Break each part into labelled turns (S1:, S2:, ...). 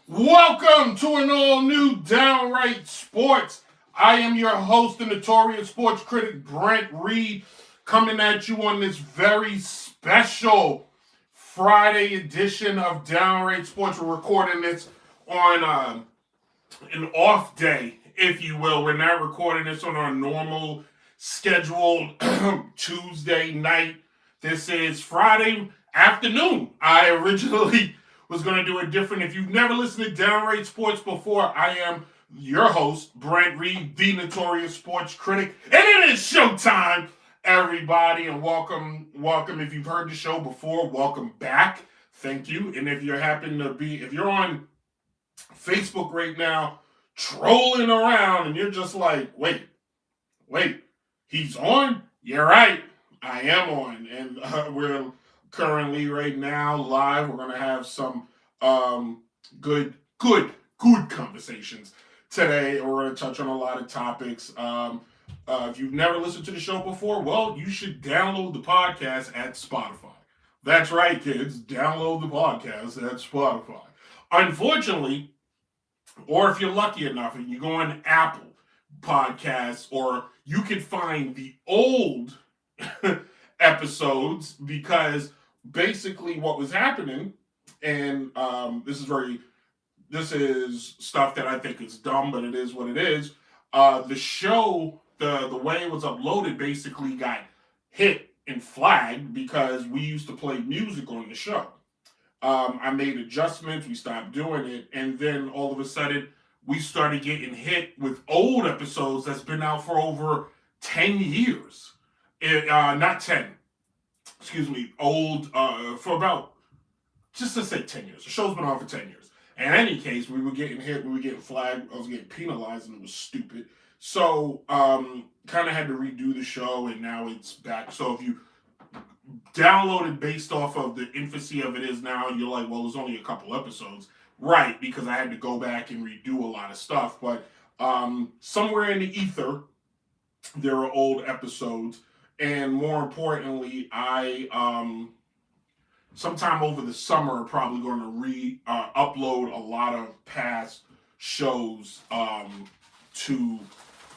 S1: Welcome to an all-new Downright Sports. I am your host, the notorious sports critic, Brent Reed, coming at you on this very special Friday edition of Downright Sports. We're recording this on an off day, if you will. We're not recording this on our normal scheduled Tuesday night. This is Friday afternoon. I originally was going to do it different. If you've never listened to Downright Sports before, I am your host, Brent Reed, the notorious sports critic. And it is showtime, everybody. And welcome. If you've heard the show before, welcome back. Thank you. And if you're on Facebook right now, trolling around, and you're just like, wait, he's on? You're right. I am on. And we're currently right now live. We're going to have some good conversations today. We're going to touch on a lot of topics. If you've never listened to the show before, well, you should download the podcast at Spotify. That's right, kids. Download the podcast at Spotify. Unfortunately, or if you're lucky enough and you go on Apple Podcasts, or you can find the old episodes, because basically what was happening, and this is stuff that I think is dumb, but it is what it is. The show, the way it was uploaded, basically got hit and flagged because we used to play music on the show. I made adjustments, we stopped doing it, and then all of a sudden we started getting hit with old episodes that's been out for over 10 years. Not 10. Excuse me, old, for about, just to say 10 years. The show's been on for 10 years. In any case, we were getting hit, we were getting flagged, I was getting penalized, and it was stupid. So, kind of had to redo the show, and now it's back. So if you download it based off of the infancy of it is now, you're like, well, there's only a couple episodes. Right, because I had to go back and redo a lot of stuff. But somewhere in the ether, there are old episodes. And more importantly, I sometime over the summer probably going to upload a lot of past shows to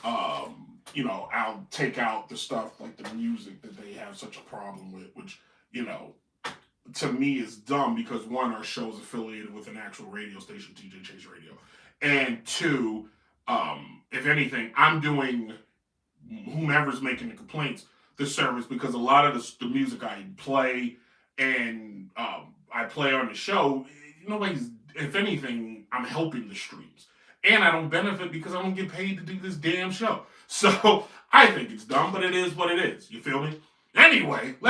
S1: I'll take out the stuff like the music that they have such a problem with, which to me is dumb, because one, our show is affiliated with an actual radio station, TJ Chase Radio, and two, if anything, I'm doing whomever's making the complaints the service, because a lot of the music I play and I play on the show, if anything, I'm helping the streams. And I don't benefit because I don't get paid to do this damn show. So I think it's dumb, but it is what it is. You feel me? Anyway, we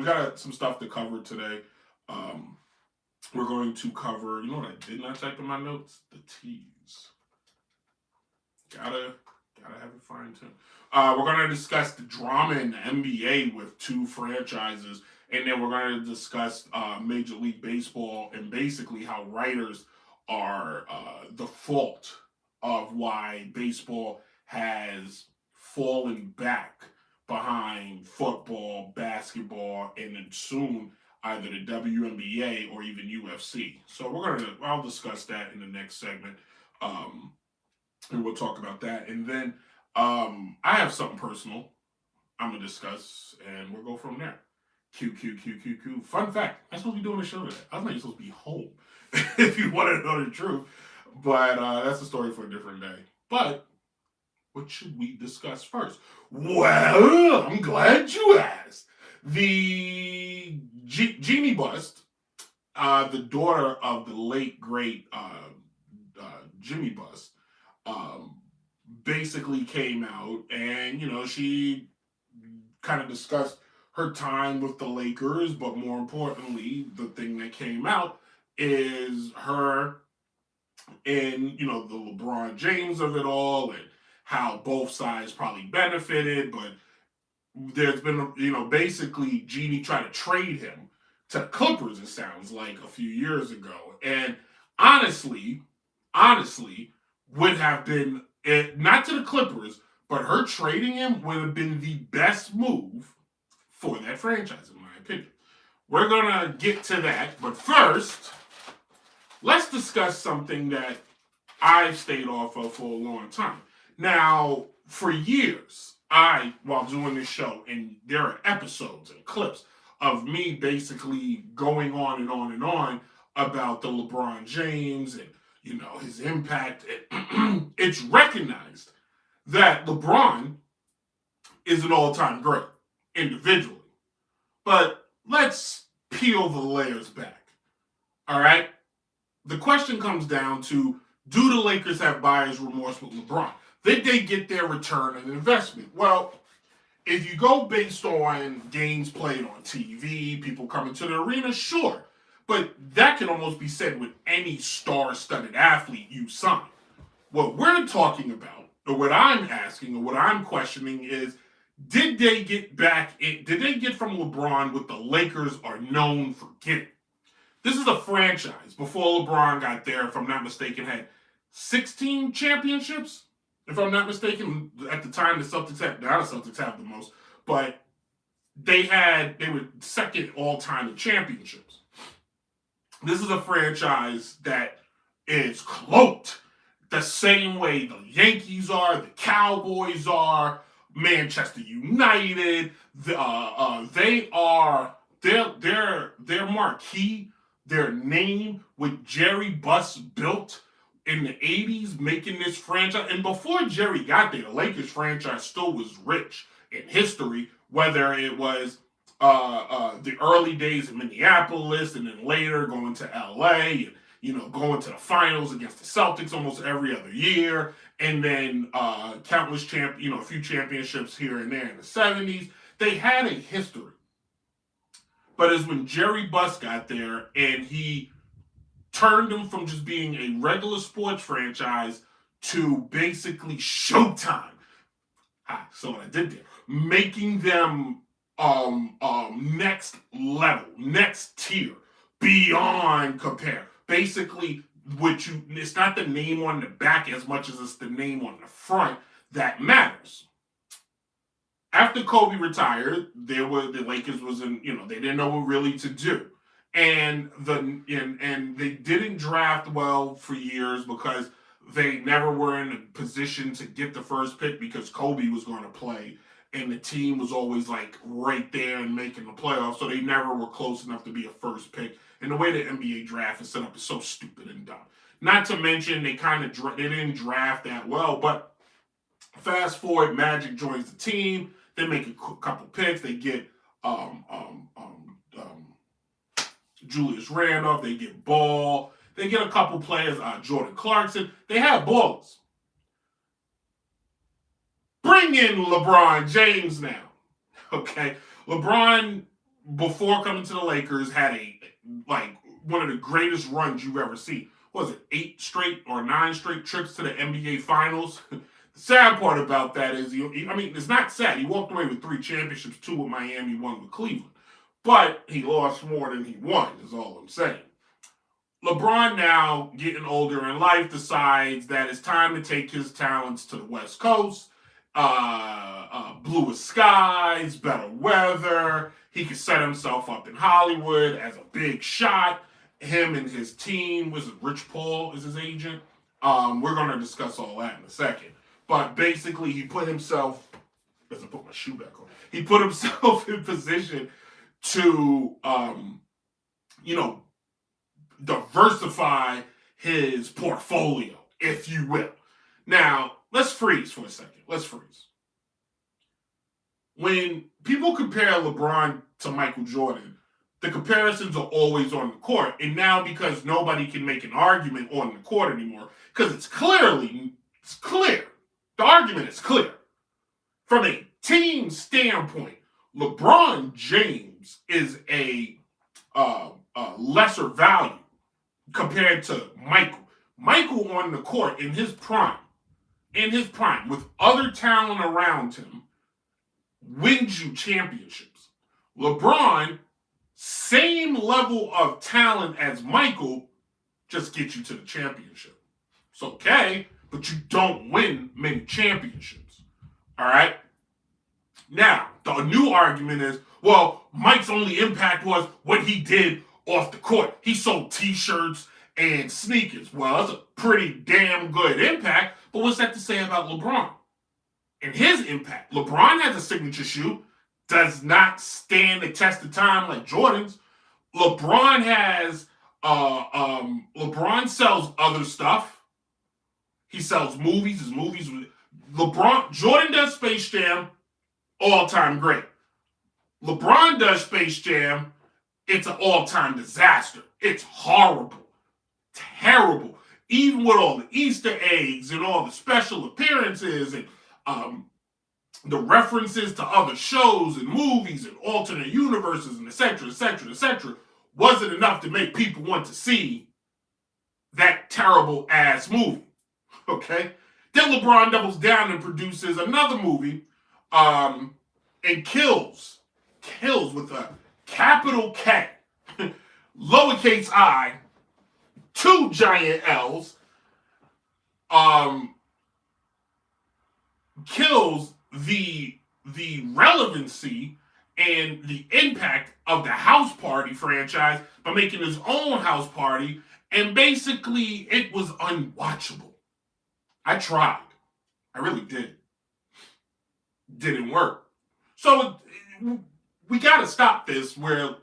S1: got some stuff to cover today. We're going to cover, you know what I did not type in my notes? The T's. Gotta have it fine-tuned. We're going to discuss the drama in the NBA with two franchises, and then we're going to discuss Major League Baseball and basically how writers are the fault of why baseball has fallen back behind football, basketball, and then soon either the WNBA or even UFC. So I'll discuss that in the next segment, and we'll talk about that. And then I have something personal I'm going to discuss, and we'll go from there. Q. Fun fact, I'm supposed to be doing a show today. I was not even supposed to be home, if you want to know the truth. But that's a story for a different day. But What should we discuss first? Well, I'm glad you asked. The Jeannie Bust, the daughter of the late great Jimmy Bust, um, basically came out and she kind of discussed her time with the Lakers, but more importantly, the thing that came out is her and the LeBron James of it all, and how both sides probably benefited, but there's been basically Genie tried to trade him to the Clippers. It sounds like a few years ago, and honestly, would have been not to the Clippers, but her trading him would have been the best move for that franchise, in my opinion. We're gonna get to that, but first, let's discuss something that I've stayed off of for a long time. Now, for years, while doing this show, and there are episodes and clips of me basically going on and on and on about the LeBron James and, his impact. It's recognized that LeBron is an all-time great individually. But let's peel the layers back. All right? The question comes down to, do the Lakers have buyer's remorse with LeBron? Did they get their return on investment? Well, if you go based on games played on TV, people coming to the arena, sure. But that can almost be said with any star-studded athlete you sign. What we're talking about, or what I'm asking, or what I'm questioning is, did they get from LeBron what the Lakers are known for getting? This is a franchise, before LeBron got there, if I'm not mistaken, had 16 championships. If I'm not mistaken, at the time the Celtics have the most, but they were second all time in championships. This is a franchise that is cloaked the same way the Yankees are, the Cowboys are, Manchester United. They are their marquee, their name, with Jerry Buss built in the 80s, making this franchise. And before Jerry got there, the Lakers franchise still was rich in history, whether it was the early days in Minneapolis, and then later going to LA, and going to the finals against the Celtics almost every other year, and then countless a few championships here and there in the 70s. They had a history. But it's when Jerry Buss got there and he turned them from just being a regular sports franchise to basically Showtime. So what I did there, making them next level, next tier, beyond compare. Basically, it's not the name on the back as much as it's the name on the front that matters. After Kobe retired, the Lakers was in, they didn't know what really to do. And they didn't draft well for years because they never were in a position to get the first pick because Kobe was going to play, and the team was always like right there and making the playoffs, so they never were close enough to be a first pick. And the way the NBA draft is set up is so stupid and dumb. Not to mention they didn't draft that well. But fast forward, Magic joins the team. They make a couple picks. They get Julius Randolph. They get Ball. They get a couple players, Jordan Clarkson. They have balls. Bring in LeBron James now. Okay? LeBron, before coming to the Lakers, had one of the greatest runs you've ever seen. What was it, 8 straight or 9 straight trips to the NBA Finals? The sad part about that is, it's not sad. He walked away with 3 championships, 2 with Miami, 1 with Cleveland. But he lost more than he won, is all I'm saying. LeBron, now getting older in life, decides that it's time to take his talents to the West Coast. Bluer skies, better weather. He could set himself up in Hollywood as a big shot. Him and his team, was it Rich Paul is his agent? We're going to discuss all that in a second. But basically, he put himself, as I put my shoe back on, he put himself in position to, diversify his portfolio, if you will. Now, let's freeze for a second. Let's freeze. When people compare LeBron to Michael Jordan, the comparisons are always on the court. And now because nobody can make an argument on the court anymore, because it's clear. The argument is clear. From a team standpoint, LeBron James is a lesser value compared to Michael. Michael on the court in his prime, with other talent around him, wins you championships. LeBron, same level of talent as Michael, just gets you to the championship. It's okay, but you don't win many championships. All right? Now, the new argument is, well, Mike's only impact was what he did off the court. He sold t-shirts and sneakers. Well, that's a pretty damn good impact, but what's that to say about LeBron? And his impact. LeBron has a signature shoe, does not stand the test of time like Jordan's. LeBron has, LeBron sells other stuff. He sells movies. His movies. Jordan does Space Jam, all-time great. LeBron does Space Jam, it's an all-time disaster. It's horrible. Terrible. Even with all the Easter eggs and all the special appearances and the references to other shows and movies and alternate universes and etc., wasn't enough to make people want to see that terrible ass movie. Okay? Then LeBron doubles down and produces another movie and kills with a capital K, lowercase I, 2 giant L's, kills the relevancy and the impact of the House Party franchise by making his own House Party, and basically it was unwatchable. I tried. I really did. Didn't work. So we got to stop this where,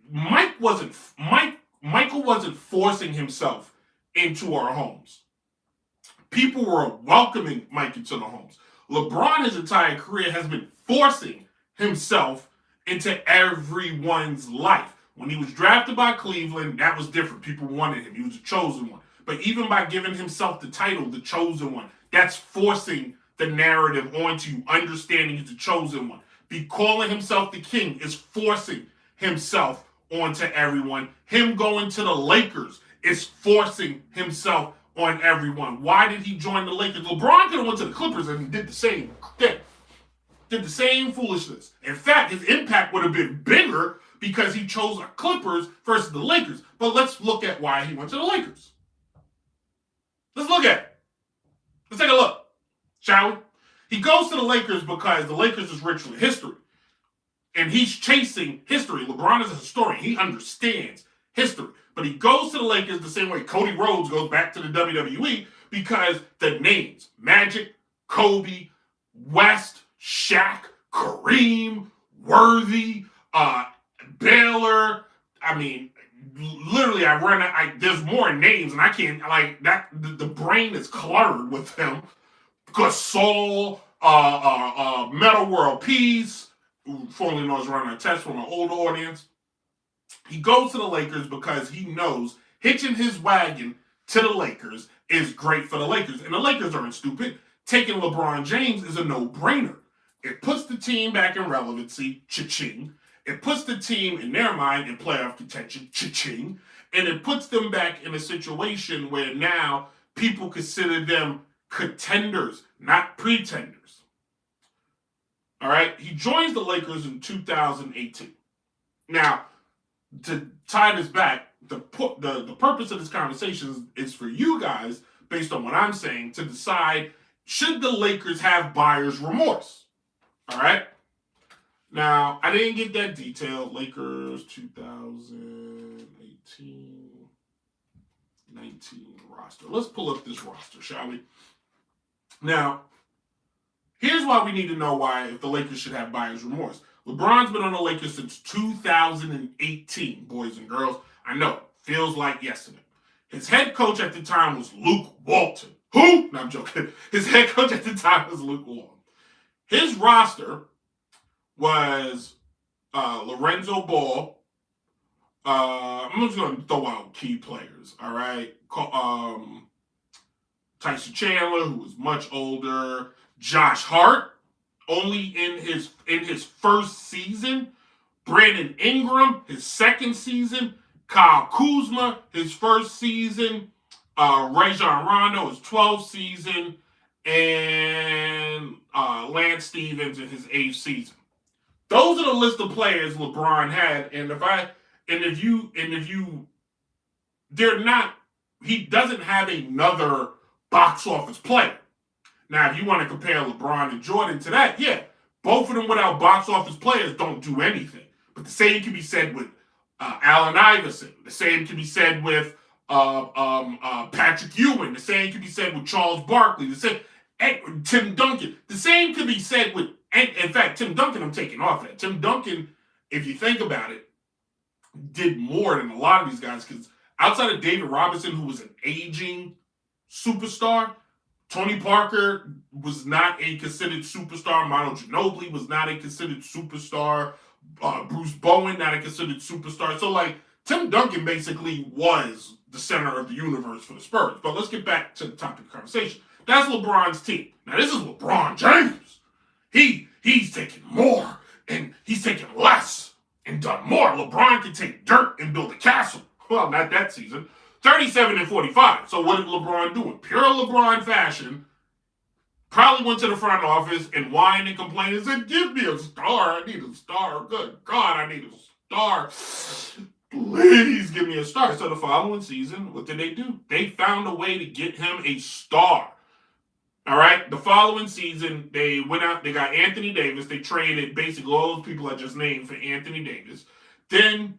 S1: Michael wasn't forcing himself into our homes. People were welcoming Mike into the homes. LeBron, his entire career, has been forcing himself into everyone's life. When he was drafted by Cleveland, that was different. People wanted him. He was a chosen one. But even by giving himself the title, the chosen one, that's forcing the narrative onto you, understanding he's the chosen one. Be calling himself the king is forcing himself onto everyone. Him going to the Lakers is forcing himself on everyone. Why did he join the Lakers? LeBron could have went to the Clippers and did the same thing. Did the same foolishness. In fact, his impact would have been bigger because he chose the Clippers versus the Lakers. But let's look at why he went to the Lakers. Let's look at it. Let's take a look, shall we? He goes to the Lakers because the Lakers is rich with history. And he's chasing history. LeBron is a historian. He understands history. But he goes to the Lakers the same way Cody Rhodes goes back to the WWE because the names, Magic, Kobe, West, Shaq, Kareem, Worthy, Baylor. I mean, literally, there's more names and I can't, the brain is cluttered with them. Gasol, Metal World Peace, formerly known as Ron Artest from an older audience. He goes to the Lakers because he knows hitching his wagon to the Lakers is great for the Lakers. And the Lakers aren't stupid. Taking LeBron James is a no-brainer. It puts the team back in relevancy, cha-ching. It puts the team, in their mind, in playoff contention, cha-ching. And it puts them back in a situation where now people consider them contenders, not pretenders. All right? He joins the Lakers in 2018. Now, to tie this back, the purpose of this conversation is for you guys, based on what I'm saying, to decide, should the Lakers have buyer's remorse? All right? Now, I didn't get that detailed. Lakers 2018, 19 roster. Let's pull up this roster, shall we? Now, here's why we need to know if the Lakers should have buyer's remorse. LeBron's been on the Lakers since 2018, boys and girls. I know, feels like yesterday. His head coach at the time was Luke Walton, Who? No, I'm joking. His head coach at the time was Luke Walton. His roster was Lorenzo Ball. I'm just going to throw out key players, all right? Tyson Chandler, who was much older. Josh Hart, only in his first season. Brandon Ingram, his second season. Kyle Kuzma, his first season. Rajon Rondo, his 12th season. And Lance Stevens in his 8th season. Those are the list of players LeBron had. He doesn't have another box office player. Now, if you want to compare LeBron and Jordan to that, yeah, both of them without box office players don't do anything. But the same can be said with Allen Iverson. The same can be said with Patrick Ewing. The same can be said with Charles Barkley. The same, Tim Duncan. The same can be said with, in fact, Tim Duncan, I'm taking off that. Tim Duncan, if you think about it, did more than a lot of these guys because outside of David Robinson, who was an aging superstar, Tony Parker was not a considered superstar. Manu Ginobili was not a considered superstar. Bruce Bowen, not a considered superstar. So, Tim Duncan basically was the center of the universe for the Spurs. But let's get back to the topic of the conversation. That's LeBron's team. Now, this is LeBron James. He's taking more, and he's taking less, and done more. LeBron can take dirt and build a castle. Well, not that season. 37-45. So what did LeBron do? In pure LeBron fashion, probably went to the front office and whined and complained and said, give me a star. I need a star. Good God, I need a star. Please give me a star. So the following season, what did they do? They found a way to get him a star. All right? The following season, they went out, they got Anthony Davis. They traded basically all those people I just named for Anthony Davis. Then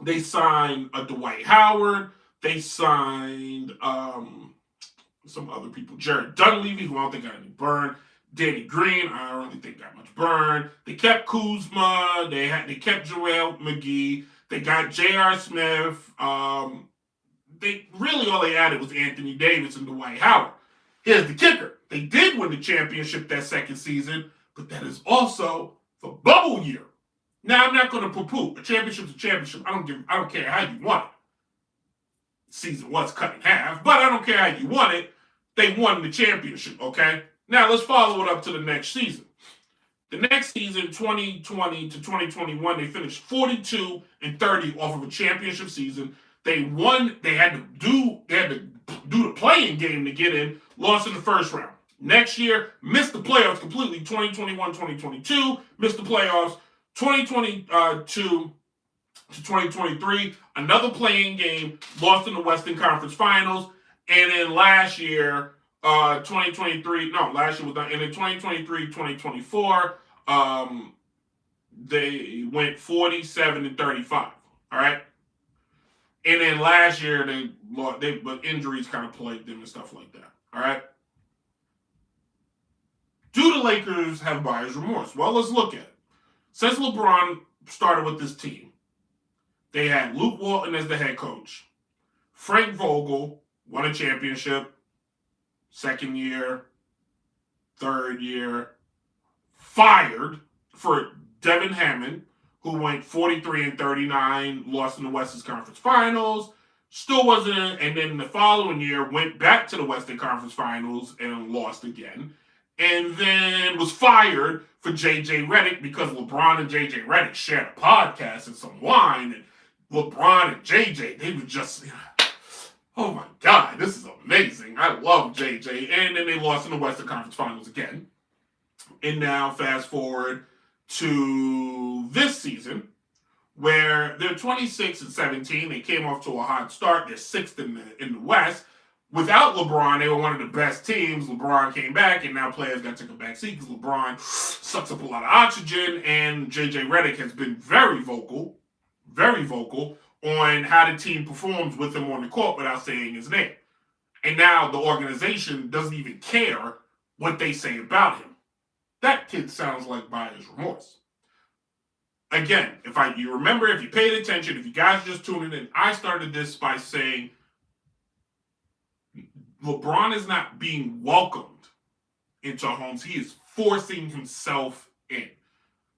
S1: they signed a Dwight Howard. They signed some other people. Jared Dunleavy, who I don't think got any burn. Danny Green, I don't really think got much burn. They kept Kuzma. They kept JaVale McGee. They got J.R. Smith. They really all they added was Anthony Davis and Dwight Howard. Here's the kicker. They did win the championship that second season, but that is also the bubble year. Now, I'm not going to poo-poo. A championship's a championship. I don't care how you won it. Season was cut in half, but I don't care how you won it. They won the championship, okay? Now, let's follow it up to the next season. The next season, 2020 to 2021, they finished 42-30 off of a championship season. They won. They had to do the playing game to get in. Lost in the first round. Next year, missed the playoffs completely. 2021, 2022, missed the playoffs. 2022 to 2023, another playing game, lost in the Western Conference Finals, and then last year, 2023, no, last year was done, and in 2023, 2024, they went 47-35, all right? And then last year, but injuries kind of plagued them and stuff like that, all right? Do the Lakers have buyer's remorse? Well, let's look at it. Since LeBron started with this team, they had Luke Walton as the head coach. Frank Vogel won a championship, second year, third year, fired for Devin Hammond, who went 43-39, lost in the Western Conference Finals, still wasn't in, and then the following year went back to the Western Conference Finals and lost again, and then was fired for J.J. Redick because LeBron and J.J. Redick shared a podcast and some wine, and LeBron and JJ, they were just, oh my God, this is amazing. I love JJ. And then they lost in the Western Conference Finals again. And now fast forward to this season, where they're 26-17. They came off to a hot start. They're sixth in the West. Without LeBron, they were one of the best teams. LeBron came back, and now players got to take a back seat because LeBron sucks up a lot of oxygen. And JJ Redick has been very vocal on how the team performs with him on the court without saying his name. And now the organization doesn't even care what they say about him. That kid sounds like buyer's remorse. Again, if you remember, if you paid attention, if you guys just tuning in, I started this by saying LeBron is not being welcomed into homes. He is forcing himself in.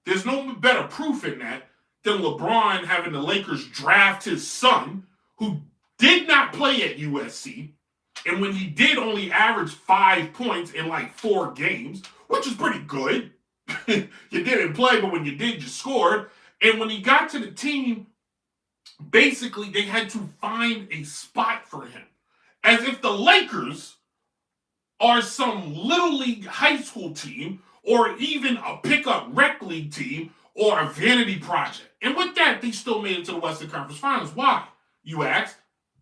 S1: There's no better proof in that than LeBron having the Lakers draft his son, who did not play at USC, and when he did, only averaged 5 points in like 4 games, which is pretty good. You didn't play, but when you did, you scored. And when he got to the team, basically they had to find a spot for him. As if the Lakers are some little league high school team or even a pickup rec league team or a vanity project. And with that, they still made it to the Western Conference Finals. Why, you ask?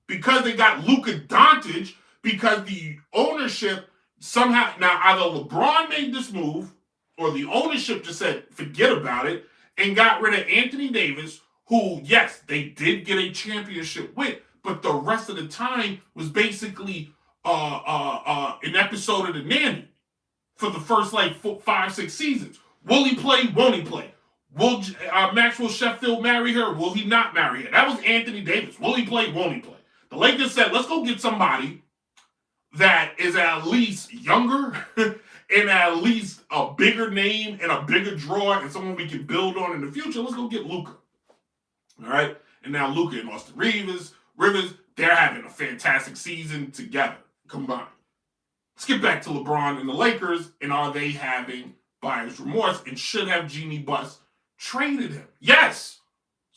S1: Because they got Luka Doncic, because the ownership somehow, now either LeBron made this move or the ownership just said, forget about it, and got rid of Anthony Davis, who, yes, they did get a championship with, but the rest of the time was basically an episode of The Nanny for the first like 5, 6 seasons. Will he play? Won't he play? Will Maxwell Sheffield marry her? Will he not marry her? That was Anthony Davis. Will he play? Won't he play? The Lakers said, let's go get somebody that is at least younger and at least a bigger name and a bigger draw and someone we can build on in the future. Let's go get Luka. All right? And now Luka and Austin Rivers, they're having a fantastic season together, combined. Let's get back to LeBron and the Lakers, and are they having buyer's remorse, and should have Jeanie Buss traded him? Yes.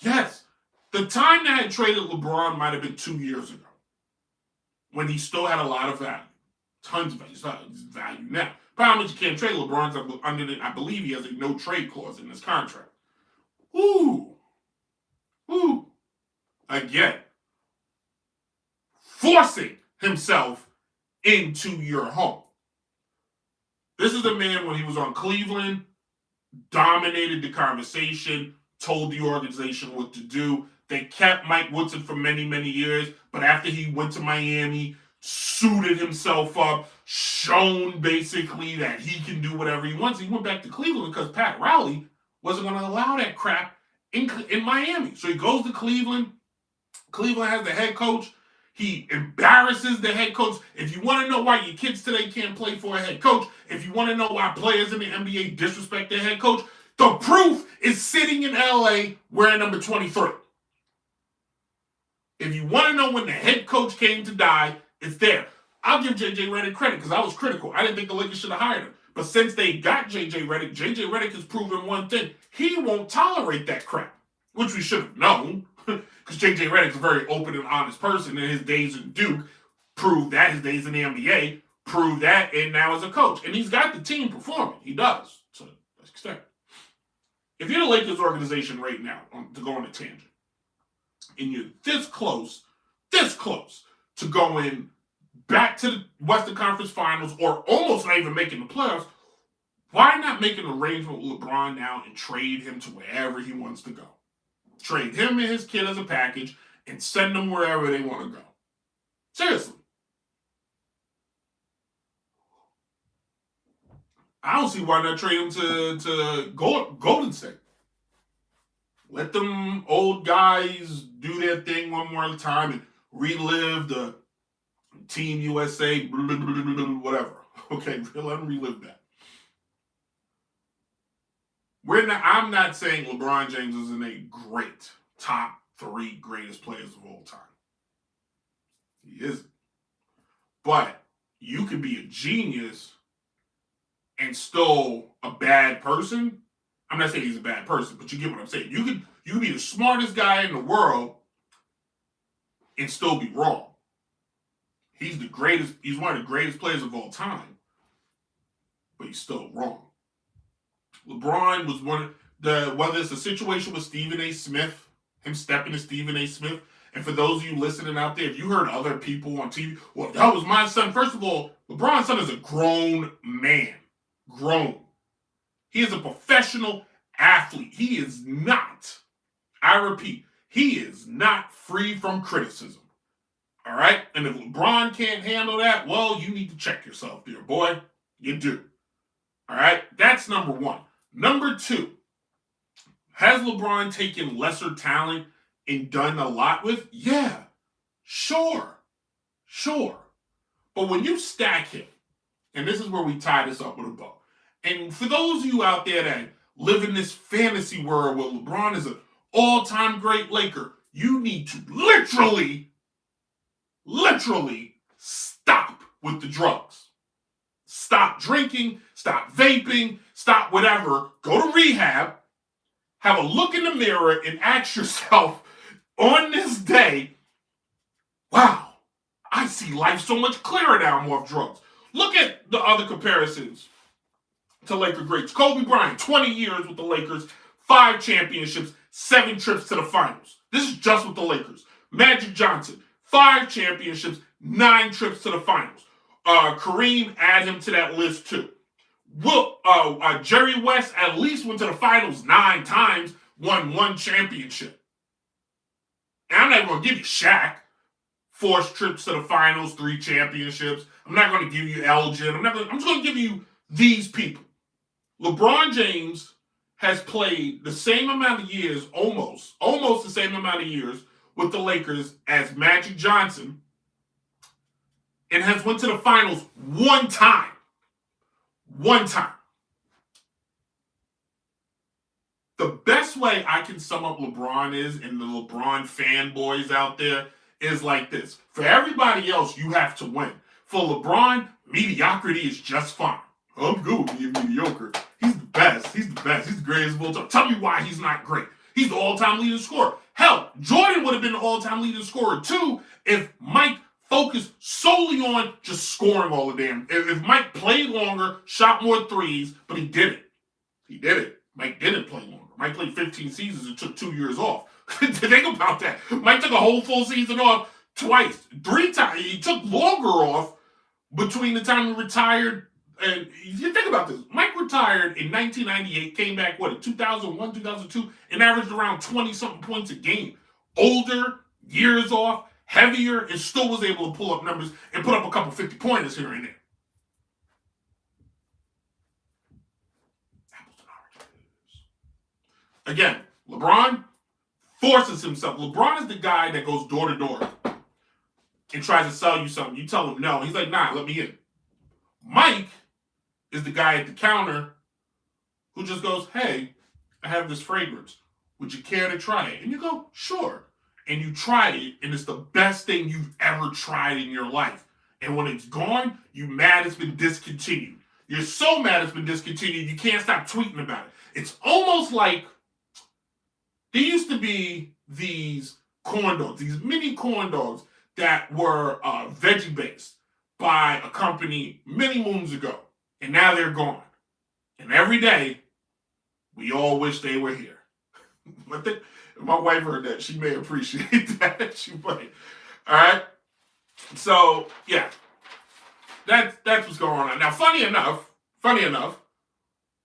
S1: The time that had traded LeBron might have been 2 years ago, when he still had a lot of value. Tons of value. He's value now. Problem is you can't trade LeBron's under the, I believe he has a no trade clause in his contract. Ooh. Again, forcing himself into your home. This is a man, when he was on Cleveland, dominated the conversation, told the organization what to do. They kept Mike Woodson for many, many years, but after he went to Miami, suited himself up, shown basically that he can do whatever he wants. He went back to Cleveland because Pat Riley wasn't going to allow that crap in Miami. So he goes to Cleveland. Cleveland has the head coach. He embarrasses the head coach. If you want to know why your kids today can't play for a head coach, if you want to know why players in the NBA disrespect their head coach, the proof is sitting in LA wearing number 23. If you want to know when the head coach came to die, it's there. I'll give JJ Redick credit because I was critical. I didn't think the Lakers should have hired him. But since they got JJ Redick has proven one thing. He won't tolerate that crap, which we should have known. Because JJ Redick's a very open and honest person, and his days in Duke proved that. His days in the NBA proved that, and now as a coach. And he's got the team performing. He does, to an extent. If you're the Lakers organization right now, to go on a tangent, and you're this close to going back to the Western Conference Finals or almost not even making the playoffs, why not make an arrangement with LeBron now and trade him to wherever he wants to go? Trade him and his kid as a package and send them wherever they want to go. Seriously. I don't see why not trade him to Golden State. Let them old guys do their thing one more time and relive the Team USA, whatever. Okay, let them relive that. I'm not saying LeBron James isn't a great top 3 greatest players of all time. He isn't. But you can be a genius and still a bad person. I'm not saying he's a bad person, but you get what I'm saying. You can be the smartest guy in the world and still be wrong. He's the greatest. He's one of the greatest players of all time, but he's still wrong. LeBron was whether it's a situation with Stephen A. Smith, him stepping to Stephen A. Smith, and for those of you listening out there, if you heard other people on TV, well, that was my son. First of all, LeBron's son is a grown man. Grown. He is a professional athlete. He is not, I repeat, he is not free from criticism. All right? And if LeBron can't handle that, well, you need to check yourself, dear boy. You do. All right? That's number 1. Number 2, has LeBron taken lesser talent and done a lot with? Yeah, sure. But when you stack him, and this is where we tie this up with a bow. And for those of you out there that live in this fantasy world where LeBron is an all-time great Laker, you need to literally stop with the drugs. Stop drinking, stop vaping, stop whatever. Go to rehab, have a look in the mirror, and ask yourself on this day, wow, I see life so much clearer now I'm off drugs. Look at the other comparisons to Laker greats. Kobe Bryant, 20 years with the Lakers, 5 championships, 7 trips to the finals. This is just with the Lakers. Magic Johnson, 5 championships, 9 trips to the finals. Kareem, add him to that list too. Jerry West at least went to the finals 9 times, won 1 championship. And I'm not going to give you Shaq. 4 trips to the finals, 3 championships. I'm not going to give you Elgin. I'm just going to give you these people. LeBron James has played the same amount of years, almost the same amount of years with the Lakers as Magic Johnson, and has went to the finals 1 time. 1 time. The best way I can sum up LeBron is, and the LeBron fanboys out there, is like this. For everybody else, you have to win. For LeBron, mediocrity is just fine. I'm good with being mediocre. He's the best. He's the best. He's the greatest of all time. Tell me why he's not great. He's the all-time leading scorer. Hell, Jordan would have been the all-time leading scorer too if Mike focused solely on just scoring all the damn. If Mike played longer, shot more threes, but he didn't. He did it. Mike didn't play longer. Mike played 15 seasons and took 2 years off. Think about that. Mike took a whole full season off twice. 3 times. He took longer off between the time he retired. And you think about this. Mike retired in 1998, came back, in 2001, 2002, and averaged around 20-something points a game. Older, years off, heavier, and still was able to pull up numbers and put up a couple 50-pointers here and there. Apples and oranges. Again, LeBron forces himself. LeBron is the guy that goes door to door and tries to sell you something. You tell him no. He's like, nah, let me in. Mike is the guy at the counter who just goes, hey, I have this fragrance. Would you care to try it? And you go, sure. And you try it, and it's the best thing you've ever tried in your life. And when it's gone, you're mad it's been discontinued. You're so mad it's been discontinued, you can't stop tweeting about it. It's almost like there used to be these corn dogs, these mini corn dogs that were veggie-based by a company many moons ago. And now they're gone. And every day, we all wish they were here. But my wife heard that. She may appreciate that. She might. All right? So, yeah. That's what's going on. Now, funny enough,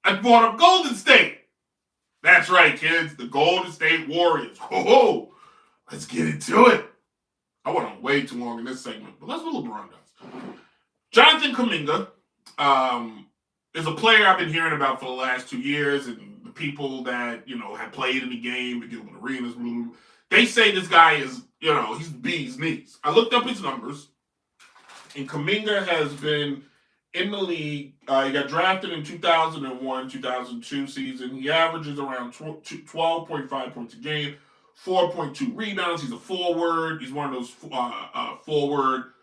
S1: I brought up Golden State. That's right, kids. The Golden State Warriors. Ho-ho! Let's get into it. I went on way too long in this segment, but that's what LeBron does. Jonathan Kuminga is a player I've been hearing about for the last 2 years, and the people that, have played in the game, the Gilbert Arenas, they say this guy is, he's the bee's knees. I looked up his numbers, and Kuminga has been in the league. He got drafted in 2001, 2002 season. He averages around 12.5 points a game, 4.2 rebounds. He's a forward. He's one of those forward,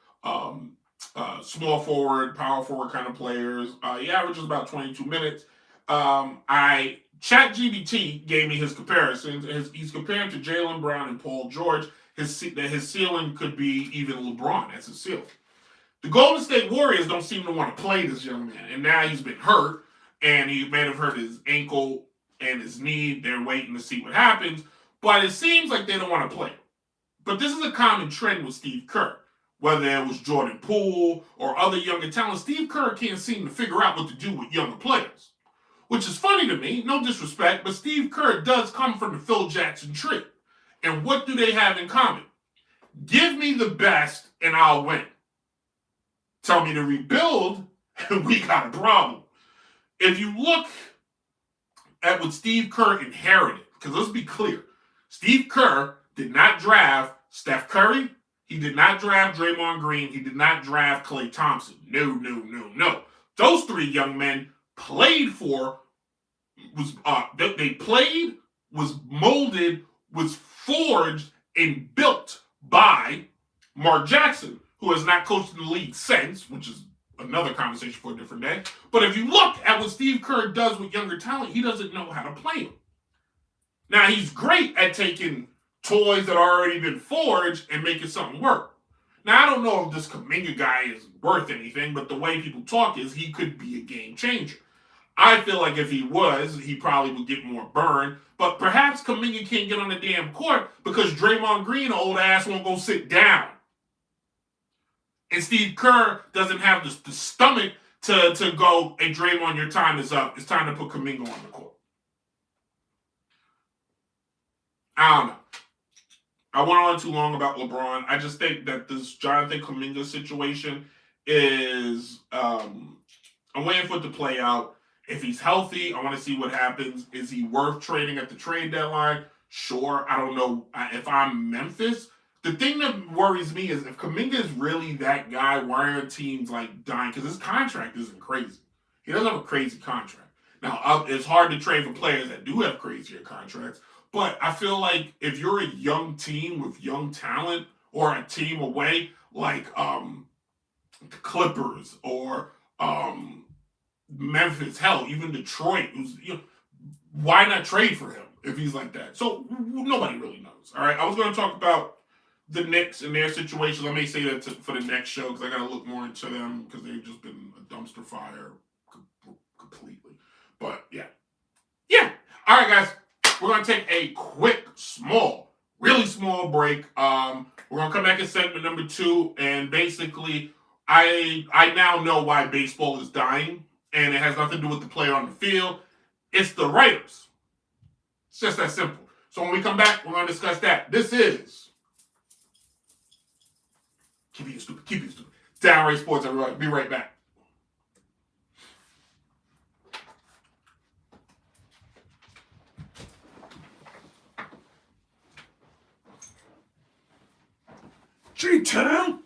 S1: small forward, power forward kind of players. He averages about 22 minutes. ChatGPT gave me his comparisons. He's compared to Jaylen Brown and Paul George. His ceiling could be even LeBron. That's his ceiling. The Golden State Warriors don't seem to want to play this young man. And now he's been hurt. And he may have hurt his ankle and his knee. They're waiting to see what happens. But it seems like they don't want to play. But this is a common trend with Steve Kerr. Whether it was Jordan Poole or other younger talents, Steve Kerr can't seem to figure out what to do with younger players. Which is funny to me, no disrespect, but Steve Kerr does come from the Phil Jackson tree. And what do they have in common? Give me the best and I'll win. Tell me to rebuild and we got a problem. If you look at what Steve Kerr inherited, because let's be clear, Steve Kerr did not draft Steph Curry. He did not draft Draymond Green. He did not draft Klay Thompson. No. Those three young men played for, they played, was molded, was forged, and built by Mark Jackson, who has not coached in the league since, which is another conversation for a different day. But if you look at what Steve Kerr does with younger talent, he doesn't know how to play them. Now, he's great at taking toys that are already been forged and making something work. Now, I don't know if this Kuminga guy is worth anything, but the way people talk is he could be a game changer. I feel like if he was, he probably would get more burn. But perhaps Kuminga can't get on the damn court because Draymond Green, old ass, won't go sit down. And Steve Kerr doesn't have the stomach to go, hey, Draymond, your time is up. It's time to put Kuminga on the court. I don't know. I went on too long about LeBron. I just think that this Jonathan Kuminga situation is, I'm waiting for it to play out. If he's healthy, I want to see what happens. Is he worth trading at the trade deadline? Sure. I don't know. If I'm Memphis, the thing that worries me is if Kuminga is really that guy, why are teams like dying? Because his contract isn't crazy. He doesn't have a crazy contract. Now, it's hard to trade for players that do have crazier contracts, but I feel like if you're a young team with young talent or a team away like the Clippers or Memphis, hell, even Detroit, why not trade for him if he's like that? So nobody really knows. All right, I was going to talk about the Knicks and their situations. I may say that for the next show because I got to look more into them because they've just been a dumpster fire completely. But yeah. All right, guys, we're going to take a quick, really small break. We're going to come back in segment number 2, and basically, I now know why baseball is dying. And it has nothing to do with the player on the field. It's the writers. It's just that simple. So when we come back, we're going to discuss that. This is Keep it stupid. Downright Sports, everybody. Be right back. G-Town,